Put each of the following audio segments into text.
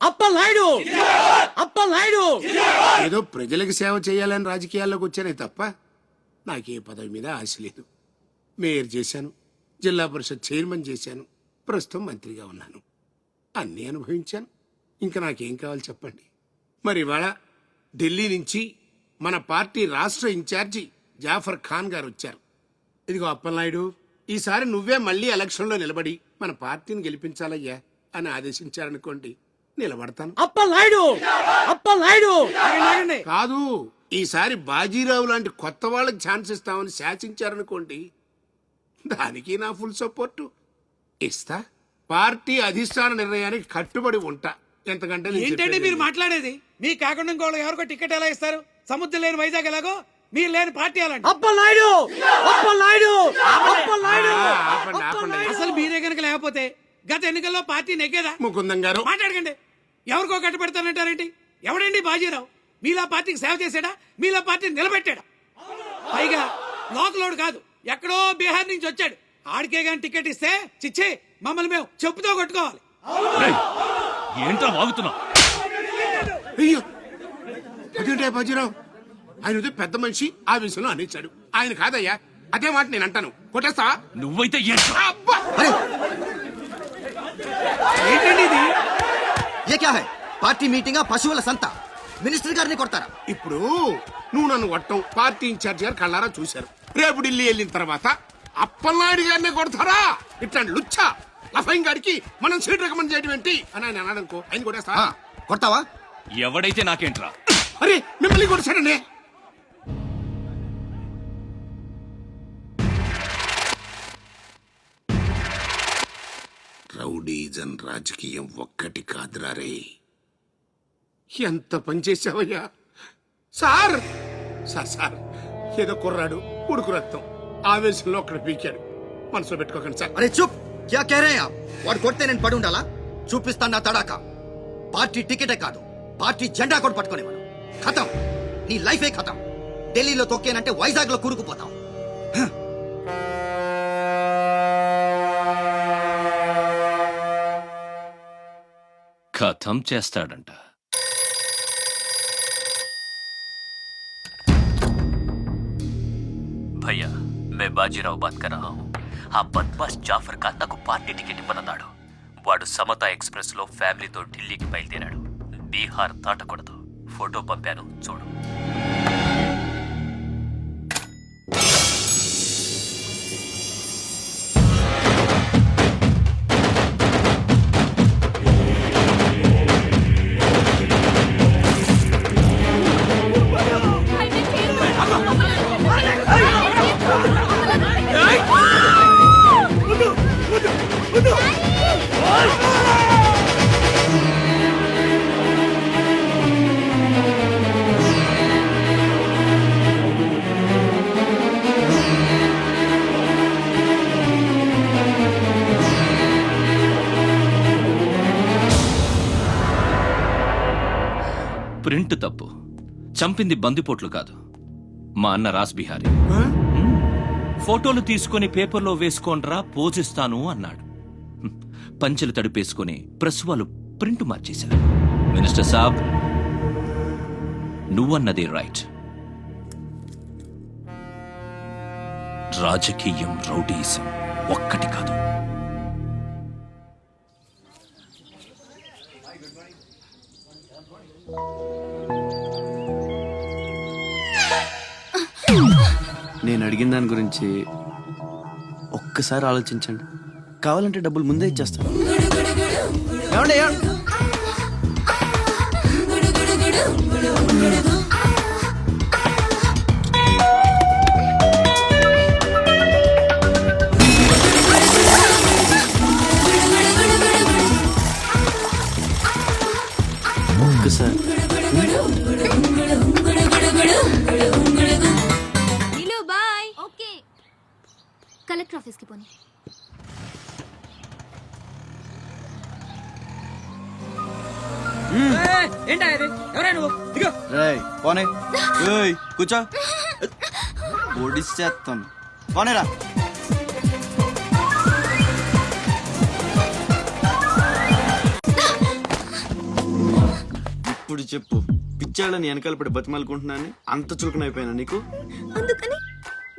అప్పలనాయుడు అప్పలనాయుడు. ఏదో ప్రజలకు సేవ చేయాలని రాజకీయాల్లోకి వచ్చానే తప్ప నాకే పదవి మీద ఆశ లేదు. మేయర్ చేశాను, జిల్లా పరిషత్ చైర్మన్ చేశాను, ప్రస్తుతం మంత్రిగా ఉన్నాను. అన్నీ అనుభవించాను. ఇంకా నాకేం కావాలి చెప్పండి. మరి ఇవాళ ఢిల్లీ నుంచి మన పార్టీ రాష్ట్ర ఇన్ఛార్జి జాఫర్ ఖాన్ గారు వచ్చారు. ఇదిగో అప్పలనాయుడు, ఈసారి నువ్వే మళ్ళీ ఎలక్షన్లో నిలబడి మన పార్టీని గెలిపించాలయ్యా అని ఆదేశించారనుకోండి, నిలబడతాను. అప్పలనాయుడు అప్పలనాయుడు. కాదు, ఈసారి బాజీరావు లాంటి కొత్త వాళ్ళకి ఛాన్స్ ఇస్తామని శాసించారనుకోండి, దానికి నా ఫుల్ సపోర్టు ఇస్తా. పార్టీ అధిష్టాన నిర్ణయానికి కట్టుబడి ఉంటా. ఎంతకంటే ఏంటంటే మీరు మాట్లాడేది? మీకు కాకుండా ఇంకోళ్ళకి ఎవరికో టికెట్ ఎలా ఇస్తారు? సముద్రం లేని వైజాగ్ ఎలాగో మీరు లేని పార్టీ అలాంటి. అప్పలనాయుడు అప్పలనాయుడు అప్పలనాయుడు. అసలు మీరే కనుక లేకపోతే గత ఎన్నికల్లో పార్టీ నెగ్గేదా? ముకుందం గారు మాట్లాడకండి. ఎవరికో కట్టుబెడతానంటారేంటి? ఎవడండి బాజీరావు? మీలా పార్టీకి సేవ చేశాడా? మీలా పార్టీని నిలబెట్టాడా? పైగా లోకలోడు కాదు, ఎక్కడో బీహార్ నుంచి వచ్చాడు. ఆడికే గాని టికెట్ ఇస్తే చిచ్చే మమ్మల్ని మేము చెప్పుతో కొట్టుకోవాలి. ఏంట్రా వాగుతున్నావు? అయ్యో అదేంటే బాజీరావు, ఆయన ఉదయం పెద్ద మనిషి ఆ విషయంలో అనేచ్చాడు. ఆయన కాదయ్యా, అదే మాట నేను అంటాను. కొట్టేస్తా. నువ్వైతే అబ్బా! ఏంటండి ఇది? ये क्या है? పార్టీ మీటింగ్ పశువుల సంత. మినిస్టర్ గారిని కొడతారా? ఇప్పుడు నువ్వు నన్ను కొట్టం పార్టీ ఇన్ఛార్జ్ గారు కళ్ళారా చూశారు. రేపు ఢిల్లీ వెళ్ళిన తర్వాత అప్పలనాయుడు గారిని కొడతారా? ఇట్లాంటి లుచ్చా లఫైన్ గారికి మనం సీట్ రికమెండ్ చేయడం ఏంటి అని ఆయన అన్నాడనుకో, ఆయన కొట్టేస్తా. కొడతావా? ఎవడైతే నాకేంట్రా? అరే మిమ్మల్ని కొట్టాడండి. రౌడీజన్ రాజకీయం ఒక్కటి కాదురా రే. ఎంత పనిచేసావయ్యా సార్. సార్ ఏదో కుర్రాడు, ఉడుకు రక్తం, ఆవేశంలో అక్కడ పీకాడు. మనసులో పెట్టుకోకండి సార్. అరే చూప్, క్యా కహ రహే ఆప్? వాడు కొడితే నేను పడి ఉండాలా? చూపిస్తాను నా తడాక. పార్టీ టికెటే కాదు, పార్టీ జెండా కూడా పట్టుకునే మనం. ఖతం, నీ లైఫే ఖతం. ఢిల్లీలో తొక్కేనంటే వైజాగ్ లో కూరుకుపోతాం. ఖతం చేస్తాడంట. भैया मैं बाजीराव बात कर रहा हूँ. ఆ బద్మాష్ జాఫర్ ఖాన్ నాకు పార్టీ టికెట్ ఇవ్వనన్నాడు. వాడు సమతా ఎక్స్ప్రెస్ లో ఫ్యామిలీతో ఢిల్లీకి బయలుదేరాడు. బీహార్ దాటకూడదు. ఫోటో పంపాను చూడు. ప్రింట్ తప్పు. చంపింది బందిపోట్లు కాదు, మా అన్న రాస్ బిహారీ. ఫోటోలు తీసుకుని పేపర్లో వేసుకోనరా పోజిస్తాను అన్నాడు. పంచెలు తడిపేసుకుని ప్రెస్ వాళ్ళు ప్రింట్ మార్చేశారు. మినిస్టర్ సాబ్, నువ్వన్నది రైట్. రాజకీయం రౌడీయిజం ఒక్కటి కాదు. నేను అడిగిన దాని గురించి ఒక్కసారి ఆలోచించండి. కావాలంటే డబ్బులు ముందే ఇచ్చేస్తాను. ఏమండి? ఒక్కసారి కలెక్టర్ ఆఫీస్కి పోనీ. పోనే కూర్చో, ఒడిచేస్తాను. పోనేరా. ఇప్పుడు చెప్పు, పిచ్చాళ్ళని వెనకాల పడి బతిమాలుకుంటున్నాను అంత చులకనైపోయినా నీకు? అందుకని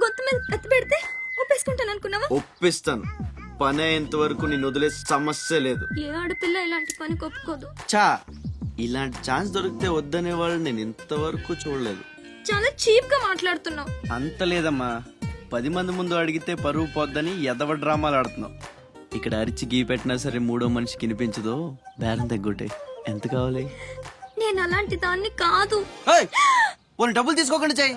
గొంతు మీద కత్తి పెడితే ఒప్పేసుకుంటాను అనుకున్నావా? ఒప్పిస్తాను. పని అయ్యేంత వరకు నేను వదిలే సమస్య లేదు. ఏ ఆడపిల్ల ఇలాంటి పని ఒప్పుకోదు. చా, ఇలాంటి ఛాన్స్ దొరికితే వద్దనే వాళ్ళు నేను ఇంతవరకు చూడలేదు. చాలా చీప్ గా మాట్లాడుతున్నావు. అంత లేదమ్మా, 10 మంది ముందు అడిగితే పరువు పోద్దని ఎదవ డ్రామాలు ఆడుతున్నావు. ఇక్కడ అరిచి గీ పెట్టినా సరే మూడో మనిషికి వినిపించదో బేరం తగ్గొట్టే. ఎంత కావాలి? నేను అలాంటి దాన్ని కాదు. పోనీ డబ్బులు తీసుకోకుండా చెయ్యి.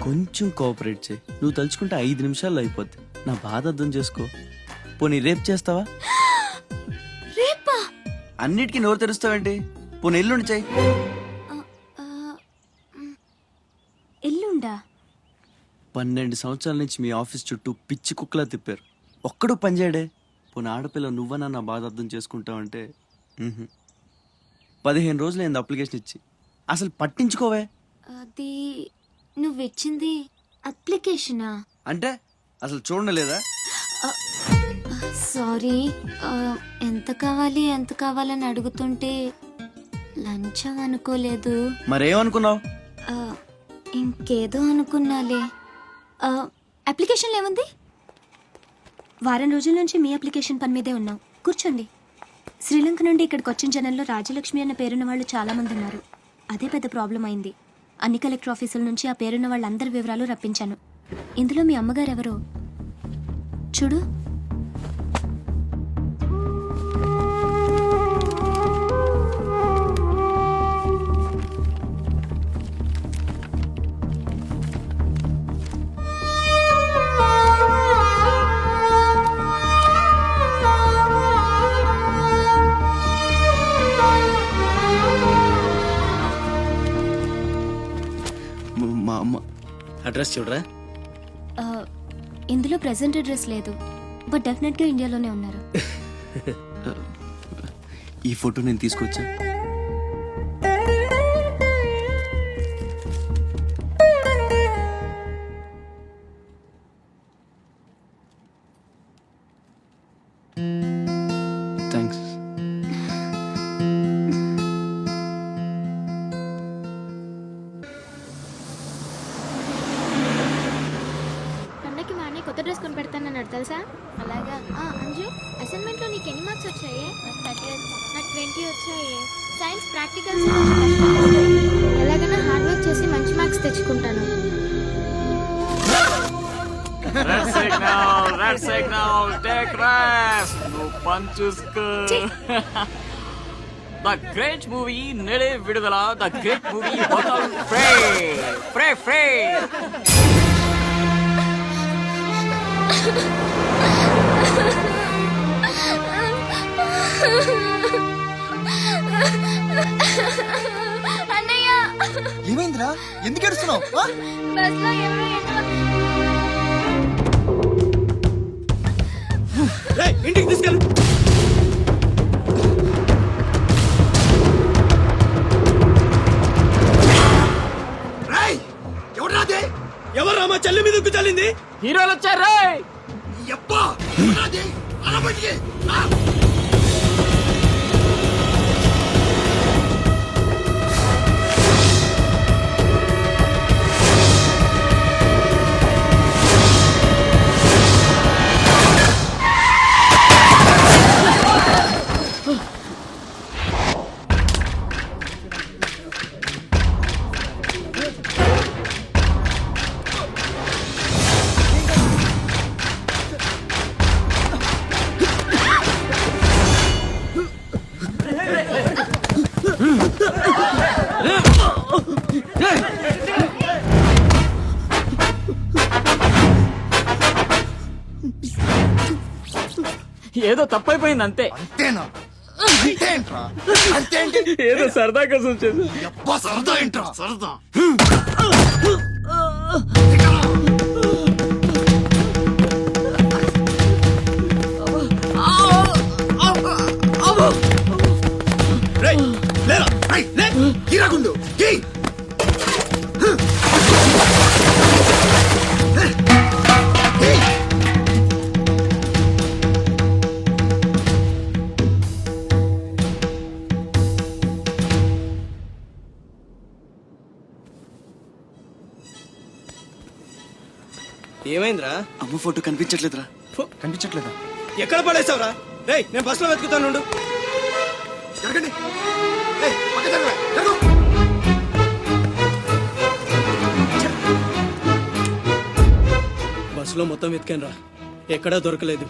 కొంచెం కోఆపరేట్ చేయి. నువ్వు తలుచుకుంటే 5 నిమిషాల్లో అయిపోద్ది. నా బాధ అర్థం చేసుకో. పోనీ రేపు చేస్తావా? రేపా? అన్నిటికీ నోరు తెరుస్తావేంటి? పోనీ ఎల్లుండి చెయ్యి. ఎల్లుండా? 12 సంవత్సరాల నుంచి మీ ఆఫీస్ చుట్టూ పిచ్చి కుక్కలా తిప్పారు, ఒక్కడు పనిచేయడే. పోనీ ఆడపిల్ల నువ్వన్నా నా బాధ అర్థం చేసుకుంటావంటే 15 రోజులు అయింది అప్లికేషన్ ఇచ్చి, అసలు పట్టించుకోవే. అది నువ్విచ్చింది అప్లికేషనా? అంటే అసలు చూడలేదా? సారీ, ఎంత కావాలని అడుగుతుంటే లంచం అనుకోలేదు. మరేమనుకున్నావు? ఇంకేదో అనుకున్నాలే. అప్లికేషన్లో ఏముంది? వారం రోజుల నుంచి మీ అప్లికేషన్ పని మీదే ఉన్నాం. కూర్చోండి. శ్రీలంక నుండి ఇక్కడికి వచ్చిన జనంలో రాజలక్ష్మి అన్న పేరున్న వాళ్ళు చాలా మంది ఉన్నారు. అదే పెద్ద ప్రాబ్లం అయింది. అన్ని కలెక్టర్ ఆఫీసుల నుంచి ఆ పేరున్న వాళ్ళందరి వివరాలు రప్పించాను. ఇందులో మీ అమ్మగారు ఎవరో చూడు. మా అమ్మ. అడ్రస్ చూడరా. ఇందులో ప్రెసెంట్ అడ్రస్ లేదు, బట్ డెఫినెట్గా ఇండియాలోనే ఉన్నారు. ఈ ఫోటో నేను తీసుకొచ్చా. థ్యాంక్స్. పండగకి మా అన్నయ్య కొత్త డ్రెస్ కొని పెడతానన్నాడు తెలుసా? అలాగా. అంజు, అసైన్మెంట్లో నీకు ఎన్ని మార్క్స్ వచ్చాయి? నాకు 20 వచ్చాయి. సైన్స్ ప్రాక్టికల్స్ ఎలాగైనా హార్డ్ వర్క్ చేసి మంచి మార్క్స్ తెచ్చుకుంటాను. Red signal, take rest. No punches. The great movie Nede Vidudala, the great movie Hotel Frey. అన్నయ్య, ఏమైందిరా? ఎందుకు ఏడుస్తున్నావు? బస్లో ఎవరో ఇంటికి తీసుకెళ్ళు. ఎవరు మా చెల్లి మీద ఉక్కు చల్లింది? హీరోలు వచ్చారు. ఏదో తప్పైపోయింది అంతే. అంతేనా? ఏదో సరదా కోసం చేసి. సరదా ఏంట్రా? సరదా. గిరగుండు కనిపించట్లేదురా అమ్మ ఫోటో కనిపించట్లేదురా. కనిపించట్లేదా? ఎక్కడ పడేసావురా? రేయ్ నేను బస్సులో వెతుకుతాను. జరగండి. ఏయ్, పక్క జరగరా, జరుగు. బస్సులో మొత్తం వెతికాను రా, ఎక్కడా దొరకలేదు.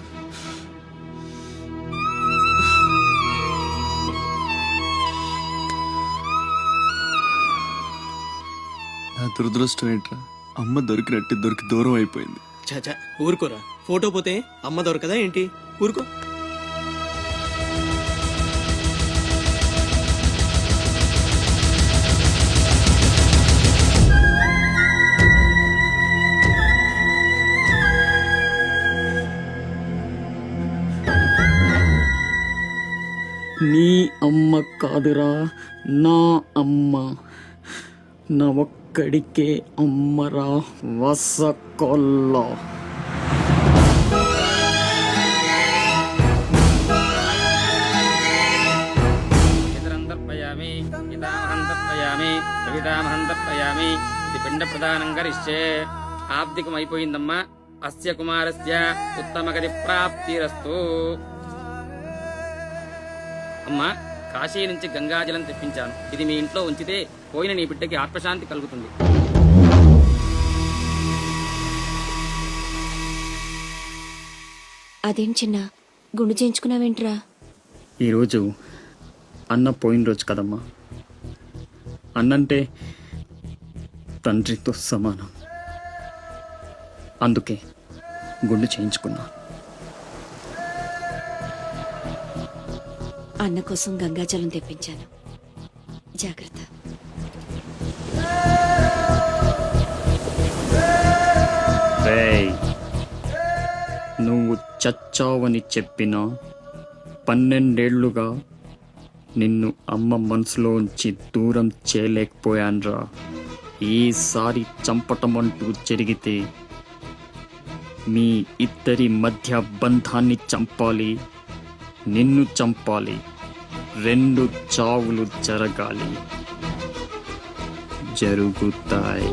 నా దురదృష్టం ఏంట్రా, అమ్మ దొరికి దూరం అయిపోయింది. చాచా ఊరుకోరా, ఫోటో పోతే అమ్మ దొరకదా ఏంటి? ఊరుకో. నీ అమ్మ కాదురా, నా అమ్మ. నా ఒక్కడికే అమ్మరా వసకొల్ల. ఇతరంతర్పయామి ఇదామహంతర్పయామి కవితామహంతర్పయామి ఇది పిండ ప్రదానం కరిష్యే. ఆబ్దికం అయిపోయిందమ్మా. అస్య కుమారస్య ఉత్తమగతి ప్రాప్తిరస్తు. అమ్మా, కాశీ నుంచి గంగాజలం తెప్పించాను. ఇది మీ ఇంట్లో ఉంచితే పోయిన నీ బిడ్డకి ఆత్మశాంతి కలుగుతుంది. అదేం చిన్న గుండు చేయించుకున్నావేంట్రా? ఈరోజు అన్న పోయిన రోజు కదమ్మా. అన్నంటే తండ్రితో సమానం. అందుకే గుండు చేయించుకున్నా. అన్న కోసం గంగాజలం తెప్పించాను, జాగ్రత్త. రేయ్, నువ్వు చచ్చావని చెప్పిన 12 ఏళ్లుగా నిన్ను అమ్మ మనసులోంచి దూరం చేయలేకపోయాన్రా. ఈసారి చంపటం అంటూ జరిగితే మీ ఇద్దరి మధ్య బంధాన్ని చంపాలి, నిన్ను చంపాలి. 2 చావులు జరగాలి, జరుగుతాయి.